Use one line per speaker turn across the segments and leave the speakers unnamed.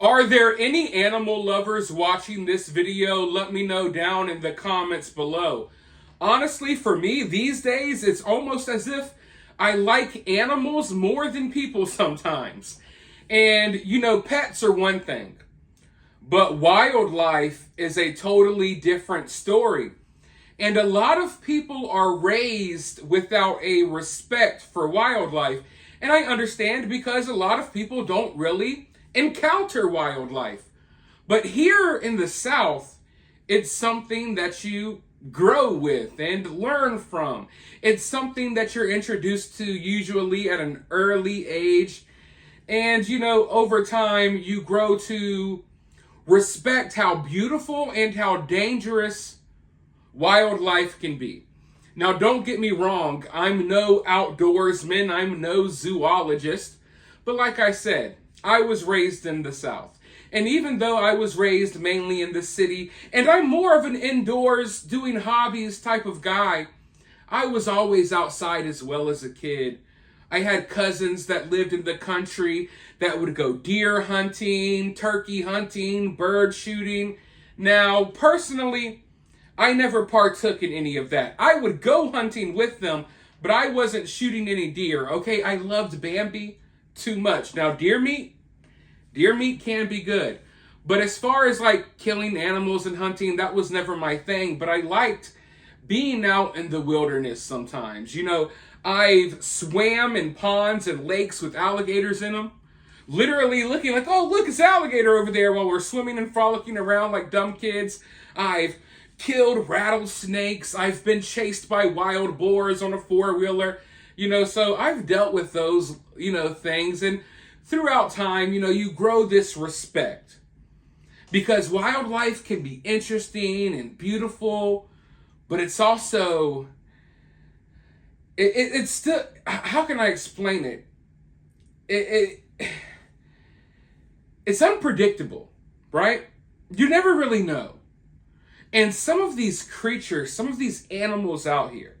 Are there any animal lovers watching this video? Let me know down in the comments below. Honestly, for me, these days, it's almost as if I like animals more than people sometimes. And, pets are one thing, but wildlife is a totally different story. And a lot of people are raised without a respect for wildlife. And I understand because a lot of people don't really encounter wildlife. But here in the South, it's something that you grow with and learn from. It's something that you're introduced to usually at an early age. And, over time, you grow to respect how beautiful and how dangerous wildlife can be. Now, don't get me wrong, I'm no outdoorsman, I'm no zoologist, but like I said, I was raised in the South. And even though I was raised mainly in the city, and I'm more of an indoors doing hobbies type of guy, I was always outside as well as a kid. I had cousins that lived in the country that would go deer hunting, turkey hunting, bird shooting. Now, personally, I never partook in any of that. I would go hunting with them, but I wasn't shooting any deer, okay? I loved Bambi too much. Now, deer meat can be good. But as far as like killing animals and hunting, that was never my thing. But I liked being out in the wilderness sometimes. I've swam in ponds and lakes with alligators in them. Literally looking like, oh, look, it's an alligator over there while we're swimming and frolicking around like dumb kids. I've killed rattlesnakes. I've been chased by wild boars on a four-wheeler. So I've dealt with those, things. And throughout time, you grow this respect. Because wildlife can be interesting and beautiful, but it's also, it's still, how can I explain it? It's unpredictable, right? You never really know. And some of these creatures, some of these animals out here,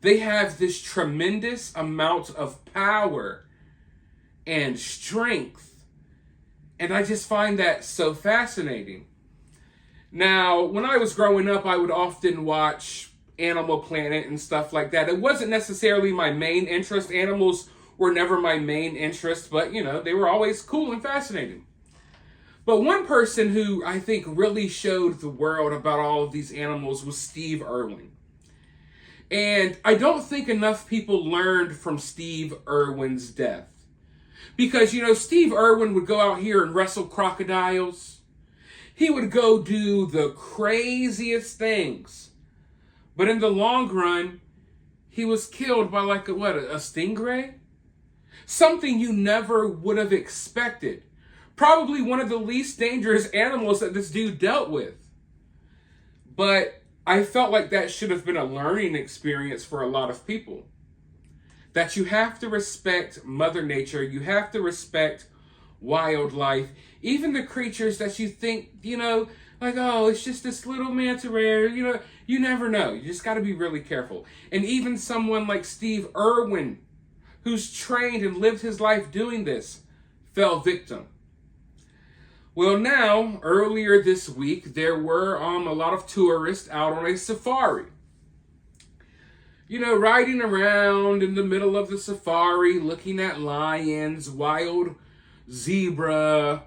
they have this tremendous amount of power and strength. And I just find that so fascinating. Now, when I was growing up, I would often watch Animal Planet and stuff like that. It wasn't necessarily my main interest. Animals were never my main interest, but, they were always cool and fascinating. But one person who I think really showed the world about all of these animals was Steve Irwin. And I don't think enough people learned from Steve Irwin's death. Because, Steve Irwin would go out here and wrestle crocodiles. He would go do the craziest things. But in the long run, he was killed by a stingray? Something you never would have expected. Probably one of the least dangerous animals that this dude dealt with. But I felt like that should have been a learning experience for a lot of people. That you have to respect Mother Nature. You have to respect wildlife. Even the creatures that you think, oh, it's just this little manta ray. You never know. You just got to be really careful. And even someone like Steve Irwin, who's trained and lived his life doing this, fell victim. Well, now, earlier this week, there were a lot of tourists out on a safari. Riding around in the middle of the safari, looking at lions, wild zebra,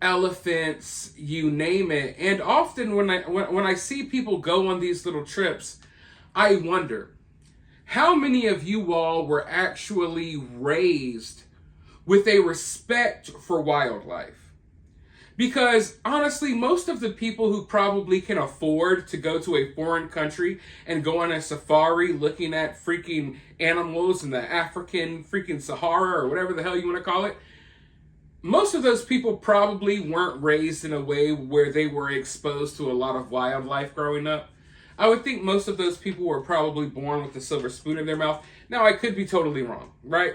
elephants, you name it. And often when I see people go on these little trips, I wonder, how many of you all were actually raised with a respect for wildlife? Because honestly, most of the people who probably can afford to go to a foreign country and go on a safari looking at freaking animals in the African freaking Sahara or whatever the hell you want to call it, most of those people probably weren't raised in a way where they were exposed to a lot of wildlife growing up. I would think most of those people were probably born with a silver spoon in their mouth. Now, I could be totally wrong, right?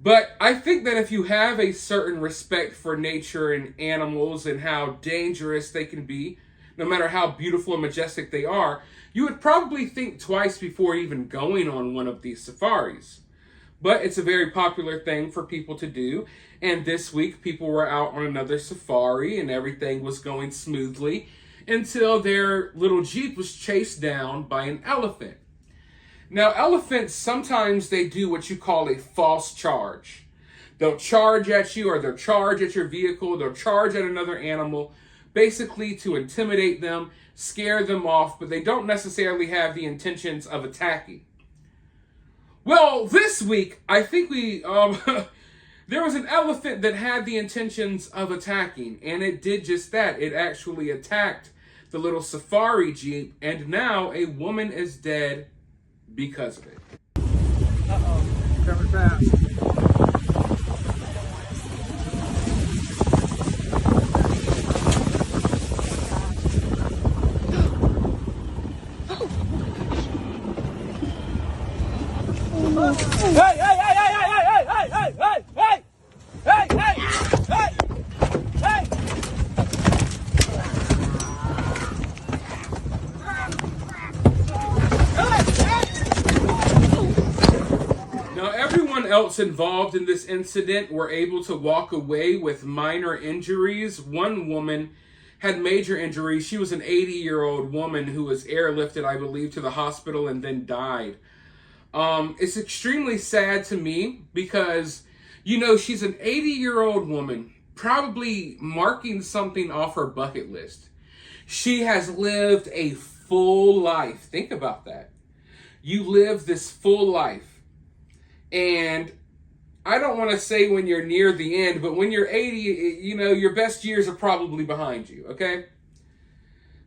But I think that if you have a certain respect for nature and animals and how dangerous they can be, no matter how beautiful and majestic they are, you would probably think twice before even going on one of these safaris. But it's a very popular thing for people to do. And this week, people were out on another safari and everything was going smoothly until their little Jeep was chased down by an elephant. Now, elephants, sometimes they do what you call a false charge. They'll charge at you, or they'll charge at your vehicle, they'll charge at another animal, basically to intimidate them, scare them off, but they don't necessarily have the intentions of attacking. Well, this week, I think there was an elephant that had the intentions of attacking, and it did just that. It actually attacked the little safari Jeep, and now a woman is dead because of it.
Uh-oh, coming fast. Hey, hey, hey, hey, hey, hey, hey, hey, hey, hey, hey, hey, hey, hey.
Now, everyone else involved in this incident were able to walk away with minor injuries. One woman had major injuries. She was an 80-year-old woman who was airlifted, I believe, to the hospital and then died. It's extremely sad to me because, she's an 80-year-old woman, probably marking something off her bucket list. She has lived a full life. Think about that. You live this full life. And I don't want to say when you're near the end, but when you're 80, your best years are probably behind you, okay?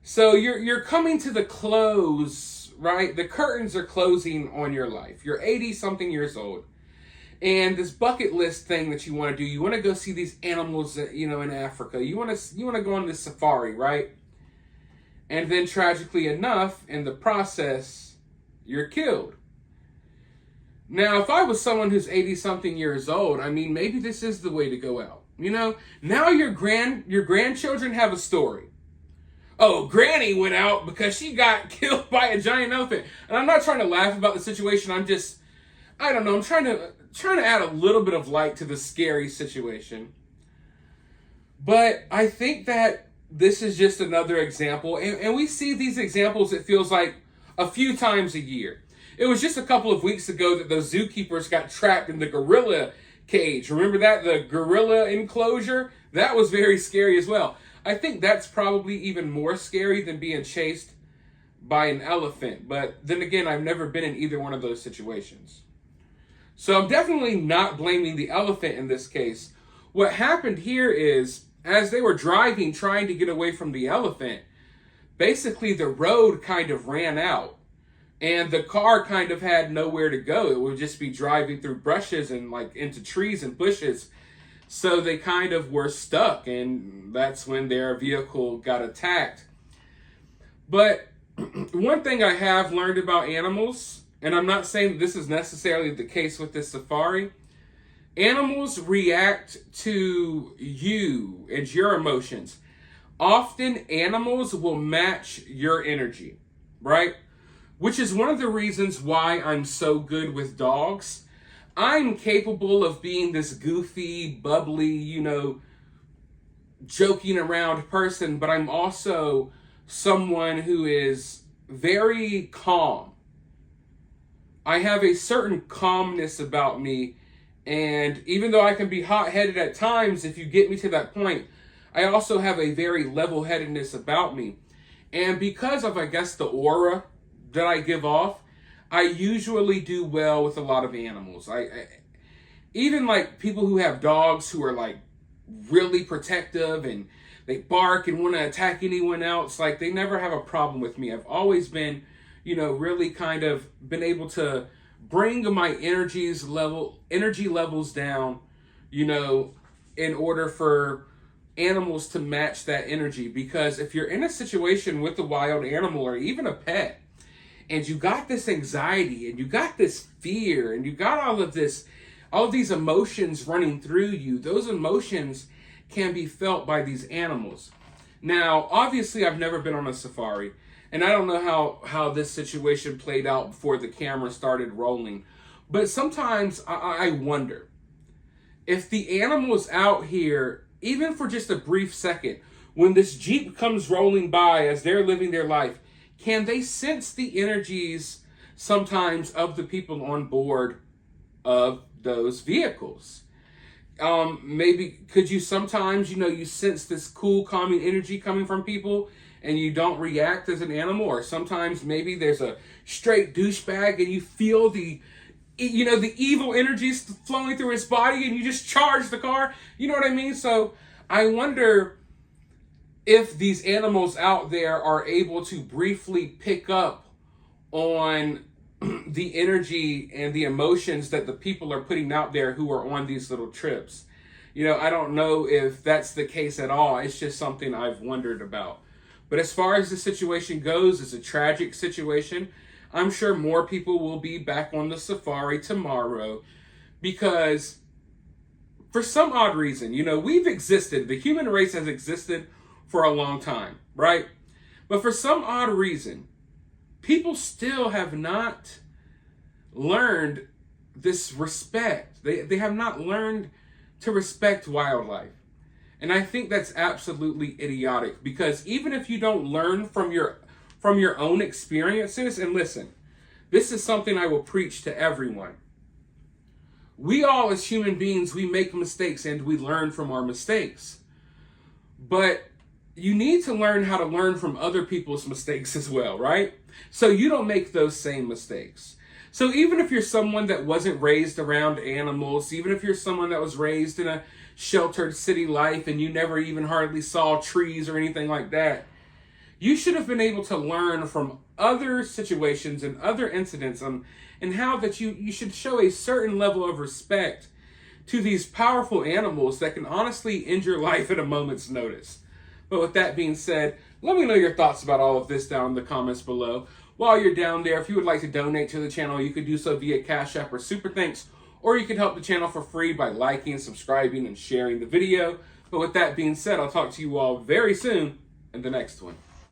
So you're coming to the close, right? The curtains are closing on your life. You're 80-something years old. And this bucket list thing that you want to do, you want to go see these animals, in Africa. You want to go on this safari, right? And then tragically enough, in the process, you're killed. Now, if I was someone who's 80-something years old, maybe this is the way to go out. Now your grandchildren have a story. Oh, Granny went out because she got killed by a giant elephant. And I'm not trying to laugh about the situation. I'm trying to add a little bit of light to the scary situation. But I think that this is just another example. And we see these examples, it feels like, a few times a year. It was just a couple of weeks ago that those zookeepers got trapped in the gorilla cage. Remember that? The gorilla enclosure? That was very scary as well. I think that's probably even more scary than being chased by an elephant. But then again, I've never been in either one of those situations. So I'm definitely not blaming the elephant in this case. What happened here is, as they were driving, trying to get away from the elephant, basically the road kind of ran out. And the car kind of had nowhere to go. It would just be driving through brushes and into trees and bushes. So they kind of were stuck, and that's when their vehicle got attacked. But one thing I have learned about animals, and I'm not saying this is necessarily the case with this safari, animals react to you and your emotions. Often animals will match your energy, right? Which is one of the reasons why I'm so good with dogs. I'm capable of being this goofy, bubbly, joking around person, but I'm also someone who is very calm. I have a certain calmness about me, and even though I can be hot-headed at times, if you get me to that point, I also have a very level-headedness about me. And because of, I guess, the aura that I give off, I usually do well with a lot of animals. I even people who have dogs who are really protective and they bark and want to attack anyone else, they never have a problem with me. I've always been, really kind of been able to bring my energy levels down, in order for animals to match that energy. Because if you're in a situation with a wild animal or even a pet, and you got this anxiety, and you got this fear, and you got all of these emotions running through you, those emotions can be felt by these animals. Now, obviously, I've never been on a safari, and I don't know how this situation played out before the camera started rolling. But sometimes I wonder if the animals out here, even for just a brief second, when this Jeep comes rolling by as they're living their life, can they sense the energies sometimes of the people on board of those vehicles? Maybe could you sometimes, you sense this cool, calming energy coming from people and you don't react as an animal? Or sometimes maybe there's a straight douchebag and you feel the evil energies flowing through his body and you just charge the car. You know what I mean? So I wonder if these animals out there are able to briefly pick up on the energy and the emotions that the people are putting out there who are on these little trips. I don't know if that's the case at all. It's just something I've wondered about. But as far as the situation goes, it's a tragic situation. I'm sure more people will be back on the safari tomorrow because for some odd reason, we've existed. The human race has existed for a long time, right? But for some odd reason, people still have not learned this respect. They have not learned to respect wildlife. And I think that's absolutely idiotic because even if you don't learn from your own experiences, and listen, this is something I will preach to everyone. We all as human beings, we make mistakes and we learn from our mistakes. But you need to learn how to learn from other people's mistakes as well, right? So you don't make those same mistakes. So even if you're someone that wasn't raised around animals, even if you're someone that was raised in a sheltered city life and you never even hardly saw trees or anything like that, you should have been able to learn from other situations and other incidents and how that you should show a certain level of respect to these powerful animals that can honestly end your life at a moment's notice. But with that being said, let me know your thoughts about all of this down in the comments below. While you're down there, if you would like to donate to the channel, you could do so via CashApp or Super Thanks, or you can help the channel for free by liking, subscribing, and sharing the video. But with that being said, I'll talk to you all very soon in the next one.